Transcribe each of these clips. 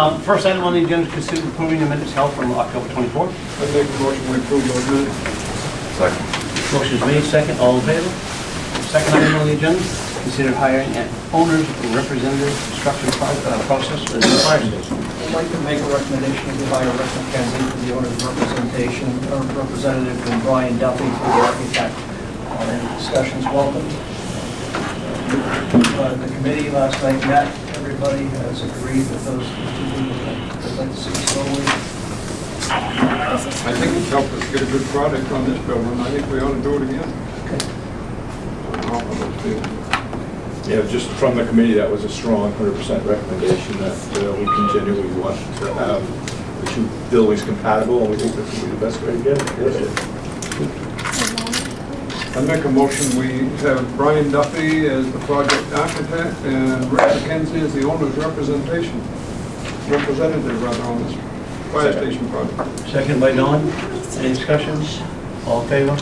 First item on the agenda is consider approving the minutes held from October 24th. I make a motion to approve those minutes. Second. Motion is made, second, all in favor? Second item on the agenda, consider hiring an owner's representative construction process for the new fire station. I'd like to make a recommendation to hire Rick McKenzie for the owner's representation, or representative, and Brian Duffy for the architect. Any discussions welcome. The committee last night met. Everybody has agreed with those two people that they'd like to see slowly. I think it's helped us get a good product on this building. I think we ought to do it again. Yeah, just from the committee, that was a strong 100% recommendation that we continue. We want to have the two buildings compatible, and we think this will be the best way to get it. I make a motion, we have Brian Duffy as the project architect and Rick McKenzie as the owner's representative on this fire station project. Second by Don. Any discussions? All in favor?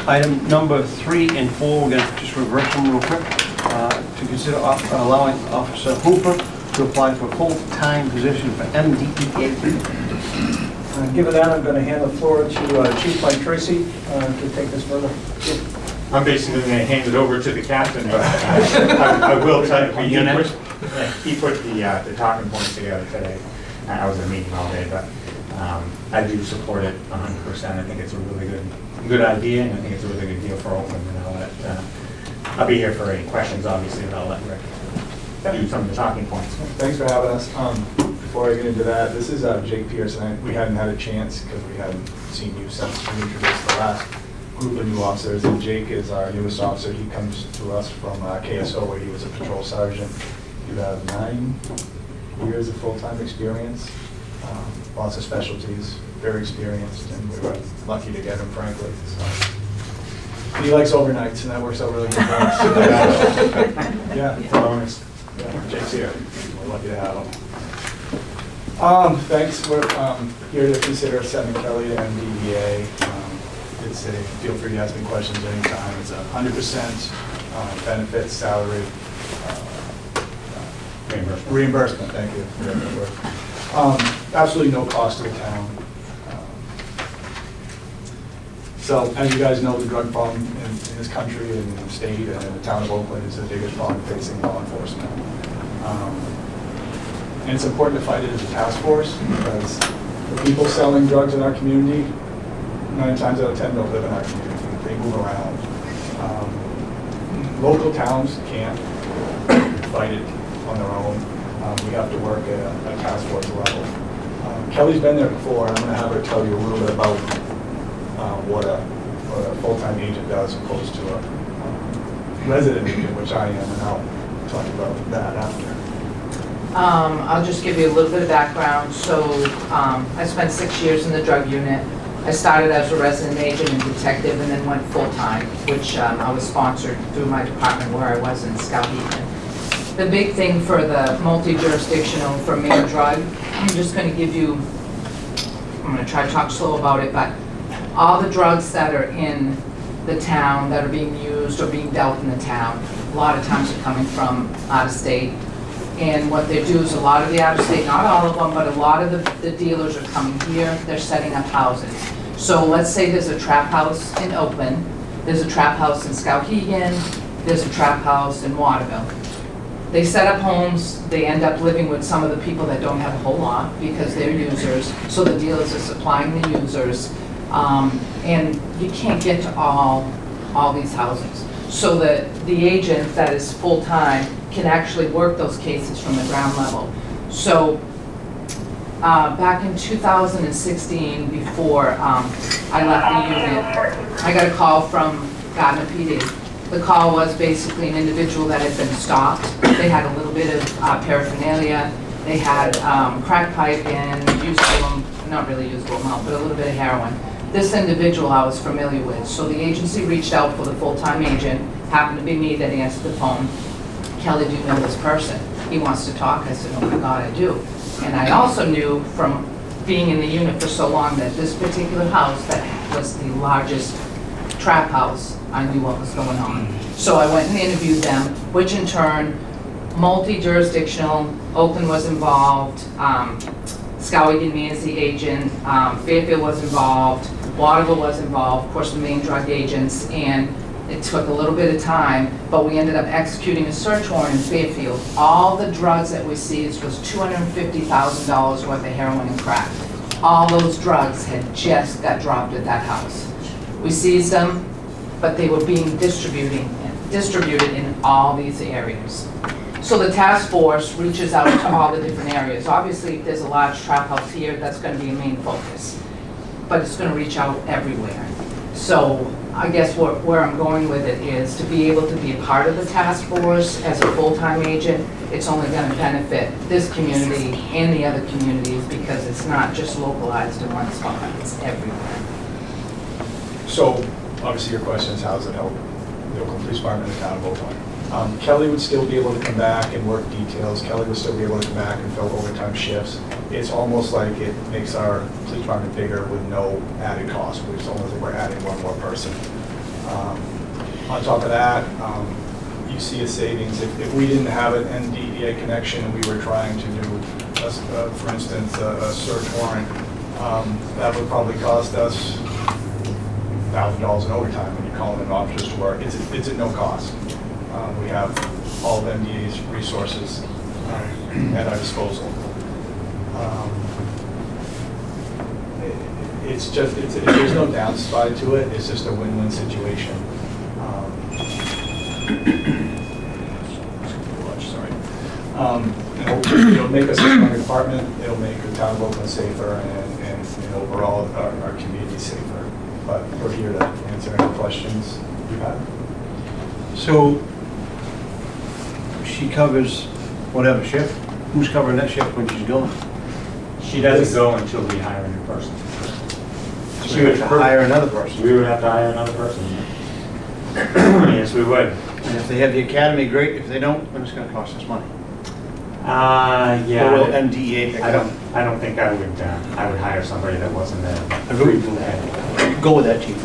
Item number 3 and 4, we're going to just reverse them real quick. To consider allowing Officer Hooper to apply for a full-time position for MDEA. Given that, I'm going to hand the floor to Chief Mike Tracy to take this further. I'm basically going to hand it over to the captain, but I will tell you, he put the talking points together today. I was in a meeting all day, but I do support it 100%. I think it's a really good idea, and I think it's a really good deal for Oakland. And I'll be here for any questions, obviously, but I'll let Rick do some of the talking points. Thanks for having us. Before I get into that, this is Jake Pearson. We hadn't had a chance because we hadn't seen you since we introduced the last group of new officers. And Jake is our newest officer. He comes to us from KSO, where he was a patrol sergeant. You have 9 years of full-time experience, lots of specialties, very experienced, and we were lucky to get him, frankly. So he likes overnights, and that works out really good for us. Yeah, it's a bonus. Yeah, Jake's here. We're lucky to have him. Thanks. We're here to consider sending Kelly to MDEA. Feel free to ask me questions anytime. It's 100% benefits, salary, reimbursement. Thank you. Absolutely no cost to the town. So, as you guys know, the drug problem in this country and in the state and in the town of Oakland is the biggest problem facing law enforcement. And it's important to fight it as a task force because the people selling drugs in our community, 9 times out of 10 don't live in our community. They move around. Local towns can't fight it on their own. We have to work at a task force level. Kelly's been there before, and I'm going to have her tell you a little bit about what a full-time agent does opposed to a resident agent, which I am, and I'll talk about that after. I'll just give you a little bit of background. So I spent 6 years in the drug unit. I started as a resident agent and detective and then went full-time, which I was sponsored through my department where I was in Skowhegan. The big thing for the multi-jurisdictional for main drug, I'm just going to give you, I'm going to try to talk slow about it, but all the drugs that are in the town that are being used or being dealt in the town, a lot of times are coming from out of state. And what they do is a lot of the out-of-state, not all of them, but a lot of the dealers are coming here, they're setting up houses. So let's say there's a trap house in Oakland, there's a trap house in Skowhegan, there's a trap house in Waterville. They set up homes, they end up living with some of the people that don't have a whole lot because they're users, so the dealers are supplying the users. And you can't get to all these houses. So the agent that is full-time can actually work those cases from the ground level. So back in 2016, before I left the unit, I got a call from Gardner PD. The call was basically an individual that had been stopped. They had a little bit of paraphernalia. They had crack pipe and usable, not really usable amount, but a little bit of heroin. This individual I was familiar with, so the agency reached out for the full-time agent. Happened to be me that answered the phone. Kelly, do you know this person? He wants to talk. I said, oh my God, I do. And I also knew from being in the unit for so long that this particular house that was the largest trap house, I knew what was going on. So I went and interviewed them, which in turn multi-jurisdictional. Oakland was involved, Skowhegan, me as the agent, Fairfield was involved, Waterville was involved, of course, the main drug agents, and it took a little bit of time, but we ended up executing a search warrant in Fairfield. All the drugs that we seized was $250,000 worth of heroin and crack. All those drugs had just got dropped at that house. We seized them, but they were being distributed in all these areas. So the task force reaches out to all the different areas. Obviously, if there's a large trap house here, that's going to be a main focus, but it's going to reach out everywhere. So I guess where I'm going with it is to be able to be a part of the task force as a full-time agent. It's only going to benefit this community and the other communities because it's not just localized in one spot, it's everywhere. So, obviously your question is how does it help the Oakland Police Department and the town of Oakland? Kelly would still be able to come back and work details. Kelly would still be able to come back and fill overtime shifts. It's almost like it makes our police department bigger with no added cost. It's almost like we're adding one more person. On top of that, you see a savings. If we didn't have an NDEA connection and we were trying to do, for instance, a search warrant, that would probably cost us $1,000 in overtime when you're calling in officers to work. It's at no cost. We have all of MDA's resources at our disposal. There's no downside to it. It's just a win-win situation. It'll make us a stronger department. It'll make the town of Oakland safer and overall our community safer. But we're here to answer any questions you have. So she covers whatever shift? Who's covering that shift when she's going? She doesn't go until we hire a new person. She would have to hire another person. We would have to hire another person. Yes, we would. And if they have the academy, great. If they don't, then it's gonna cost us money. Yeah. Or will MDEA pick up? I don't think I would hire somebody that wasn't a free blue head. Go with that, chief.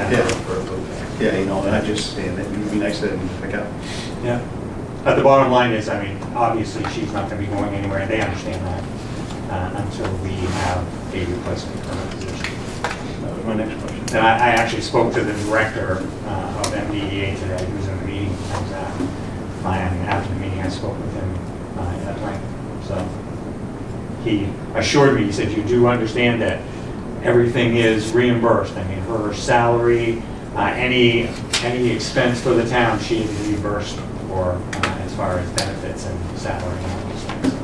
Yeah. Yeah, you know, and I just saying that it would be nice to pick up. Yeah. But the bottom line is, I mean, obviously, she's not gonna be going anywhere, and they understand that, until we have a replacement for her position. That was my next question. And I actually spoke to the director of MDEA today, who was in the meeting. After the meeting, I spoke with him at length. So he assured me, he said, you do understand that everything is reimbursed. I mean, her salary, any expense for the town, she is reimbursed for as far as benefits and salary and all those things.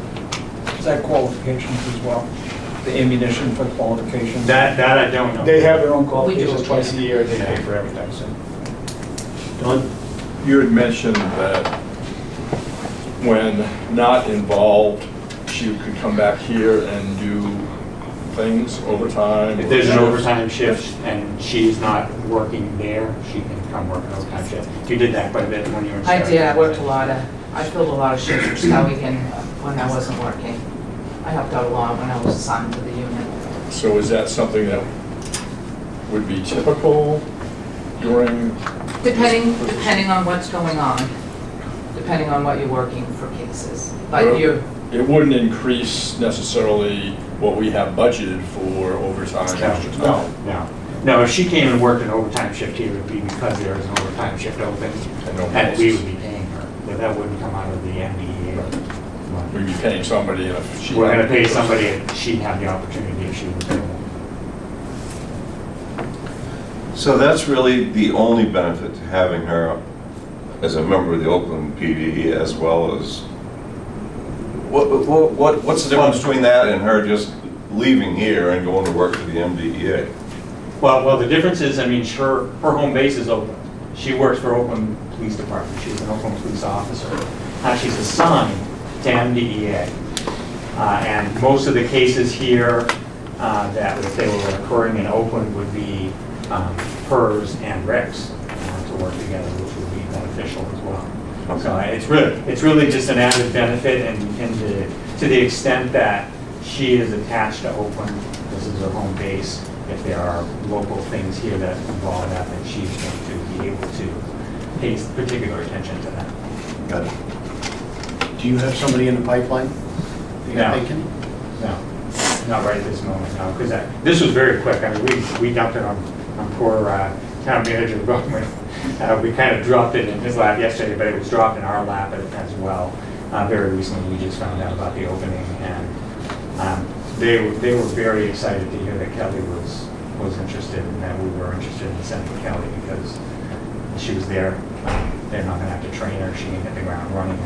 Is that qualifications as well? The ammunition for qualifications? That I don't know. They have their own We qualifications do. twice a year. They pay for everything. So. Don? You had mentioned that when not involved, she could come back here and do things overtime. If there's an overtime shift and she's not working there, she can come work an overtime shift. You did that quite a bit when you were in I did, I worked Skowhegan. I filled a lot of shifts for Skowhegan when I wasn't working. I helped out a lot when I was assigned to the unit. So is that something that would be typical during? Depending on what's going on, depending on what you're working for cases. But you're, It wouldn't increase necessarily what we have budgeted for overtime. No, if she came and worked an overtime shift here, it would be because there is an overtime shift open, and we would be paying her. But that wouldn't come out of the MDEA. We'd be paying somebody and if she. We're gonna pay somebody and she'd have the opportunity if she was available. So that's really the only benefit to having her as a member of the Oakland PD, as well as, what's the difference between that and her just leaving here and going to work for the MDEA? Well, the difference is, I mean, her home base is Oakland. She works for Oakland Police Department. She's an Oakland police officer. She's assigned to MDEA. And most of the cases here that if they were occurring in Oakland would be hers and Rick's to work together, which would be beneficial as well. Okay. So it's really just an added benefit, and to the extent that she is attached to Oakland, this is her home base. If there are local things here that involve that, then she's going to be able to pay particular attention to that. Got it. Do you have somebody in the pipeline that you're No. thinking? No, not right at this moment, no, because this was very quick. I mean, we dumped it on poor town manager Bowman. We kind of dropped it in his lap yesterday, but it was dropped in our lap as well. Very recently, we just found out about the opening, and they were very excited to hear that Kelly was interested, and that we were interested in sending Kelly because she was there. They're not going to have to train her. She can hit the ground running,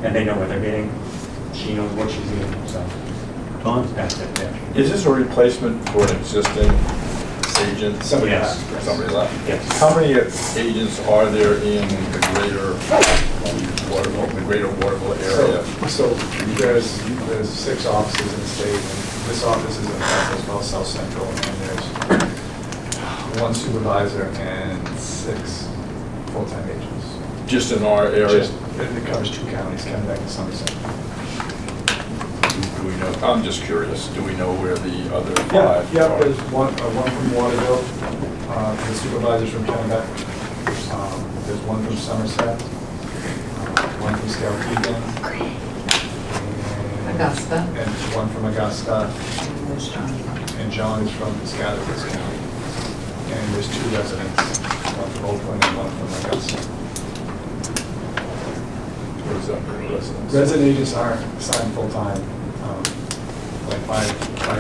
and they know what they're getting. She knows what she's getting, so. Don? That's it, yeah. Is this a replacement for an existing agent? Somebody Yes. left. Somebody left? Yes. How many agents are there in the greater Waterville area? So there's 6 offices in the state, and this office is in Bethel as well, South Central, and there's 1 supervisor and 6 full-time agents. Just in our area? Just- It covers 2 counties, Kennebec and Somerset. Do we know, I'm just curious, do we know where the other 5 are? Yeah, there's one from Waterville, the supervisor's from Kennebec. There's 1 from Somerset, 1 from Skowhegan. Augusta. And 1 from Augusta, Where's John from? and John is from Scottsdale County. And there's 2 residents, 1 from Oakland and 1 from Augusta. What is that, for residents? Resident agents are assigned full-time, like my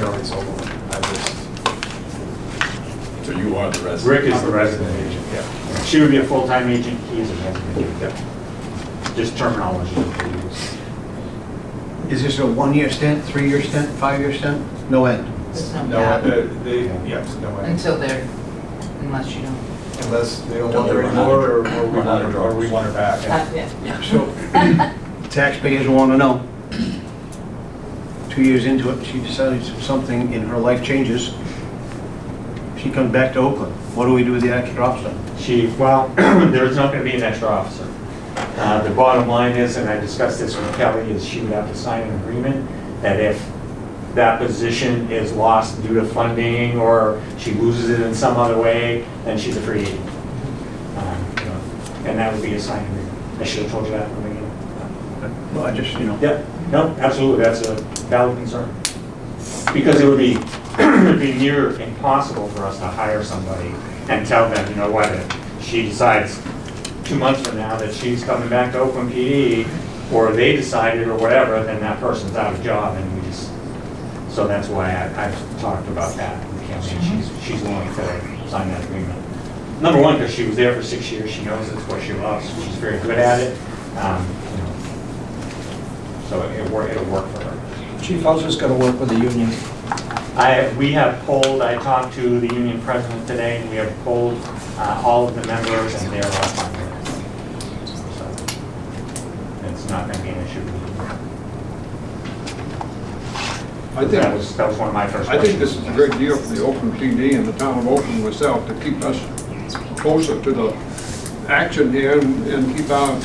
already sold one. So you are the resident? Rick is I'm the a resident agent. Yeah. She would be a full-time agent, he is a resident agent. Just terminology that they use. Is this a 1-year stint, 3-year stint, 5-year stint? No end. There's no No, gap yes, no way. until they're, unless you don't. Unless they don't Until want her they run out anymore, of- or we want her back. Yeah. So taxpayers want to know, 2 years into it, she decides something in her life changes. She comes back to Oakland. What do we do with the extra officer? There's not going to be an extra officer. The bottom line is, and I discussed this with Kelly, is she would have to sign an agreement that if that position is lost due to funding or she loses it in some other way, then she's a free agent. And that would be a signed agreement. I should have told you that from the beginning. Well, I just, Yeah, no, absolutely, that's a valid concern. Because it would be, it'd be near impossible for us to hire somebody and tell them, you know what, if she decides 2 months from now that she's coming back to Oakland PD, or they decided or whatever, then that person's out of job, and we just, so that's why I've talked about that with Kelly, and she's willing to sign that agreement. Number one, because she was there for 6 years, she knows it's what she loves, she's very good at it, so it'll work for her. Chief, how's this gonna work with the union? We have polled, I talked to the union president today, and we have polled all of the members, and they're all fine with it. So it's not going to be an issue. I That think, was one of my first I think questions. this is a great deal for the Oakland PD and the town of Oakland itself to keep us closer to the action here and keep our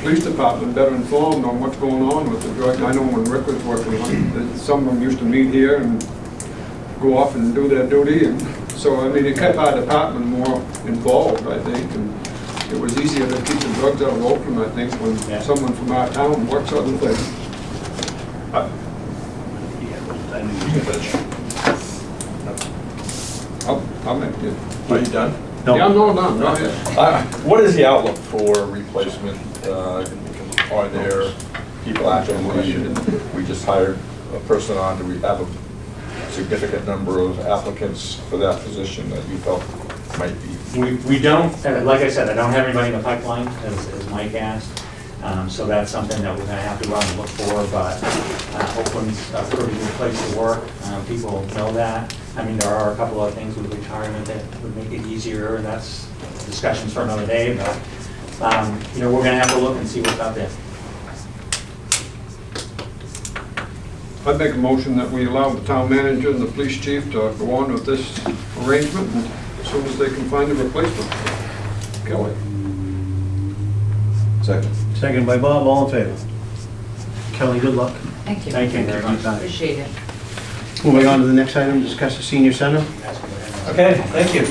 police department better informed on what's going on with the drug. I know when Rick was working on it, that some of them used to meet here and go off and do their duty. And so, I mean, it kept our department more involved, I think. And it was easier to keep the drugs out of Oakland, I think, when Yeah. someone from our town works on the thing. I'll make it. Are you done? No. Yeah, no, go ahead. What is the outlook for replacement? Are there people actively, we just hired a person on, do we have a significant number of applicants for that position that you felt might be? We don't, like I said, I don't have anybody in the pipeline, as Mike asked. So that's something that we're going to have to run and look for, but Oakland's a pretty good place to work. People know that. I mean, there are a couple of things with retirement that would make it easier, and that's discussions for another day, but, we're going to have to look and see what's out there. I'd make a motion that we allow the town manager and the police chief to go on with this arrangement and as soon as they can find a replacement. Kelly? Second. Second by Bob, all in favor? Kelly, good luck. Thank you. Thank you very much. Appreciate it. Moving on to the next item, discuss the senior center. Ask them what Okay, thank you.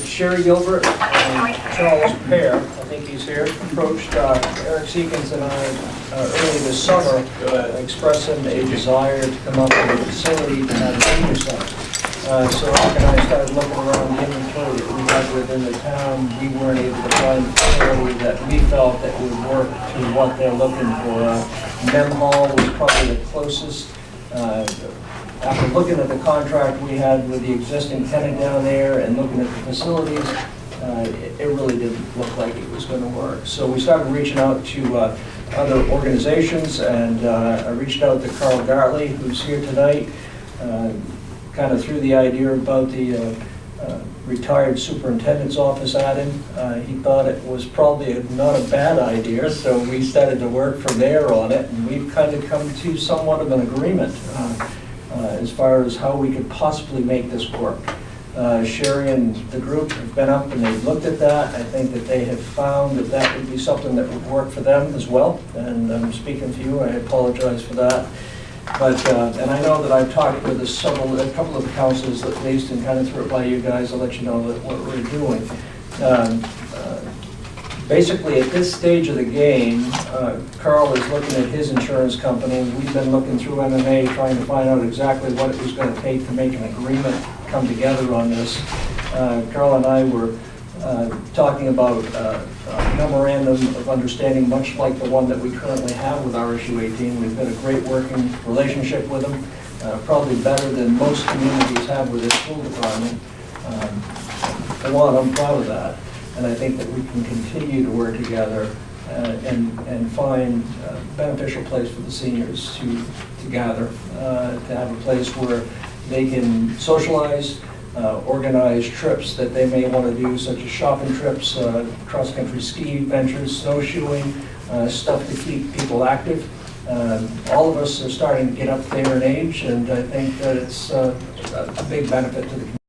Sherry Gilbert and Charles Pear, I think he's here, approached Eric Seekins and I early this summer, expressing a desire to come up with a facility to have a senior center. So Eric and I started looking around the inventory that we had within the town. We weren't able to find a facility that we felt that would work to what they're looking for. Mem Hall was probably the closest. After looking at the contract we had with the existing tenant down there and looking at the facilities, it really didn't look like it was going to work. So we started reaching out to other organizations, and I reached out to Carl Gartley, who's here tonight, kind of threw the idea about the retired superintendent's office at him. He thought it was probably not a bad idea, so we started to work from there on it, and we've kind of come to somewhat of an agreement as far as how we could possibly make this work. Sherry and the group have been up and they've looked at that. I think that they have found that that would be something that would work for them as well. And I'm speaking for you, I apologize for that. But, and I know that I've talked with a couple of the councils at least, and kind of threw it by you guys. I'll let you know that what we're doing. Basically, at this stage of the game, Carl is looking at his insurance company. We've been looking through MMA, trying to find out exactly what it was going to take to make an agreement come together on this. Carl and I were talking about a memorandum of understanding, much like the one that we currently have with RSU 18. We've got a great working relationship with them, probably better than most communities have with their school department. For one, I'm proud of that. And I think that we can continue to work together and find a beneficial place for the seniors to gather, to have a place where they can socialize, organize trips that they may want to do, such as shopping trips, cross-country ski ventures, snowshoeing, stuff to keep people active. All of us are starting to get up there in age, and I think that it's a big benefit to the community.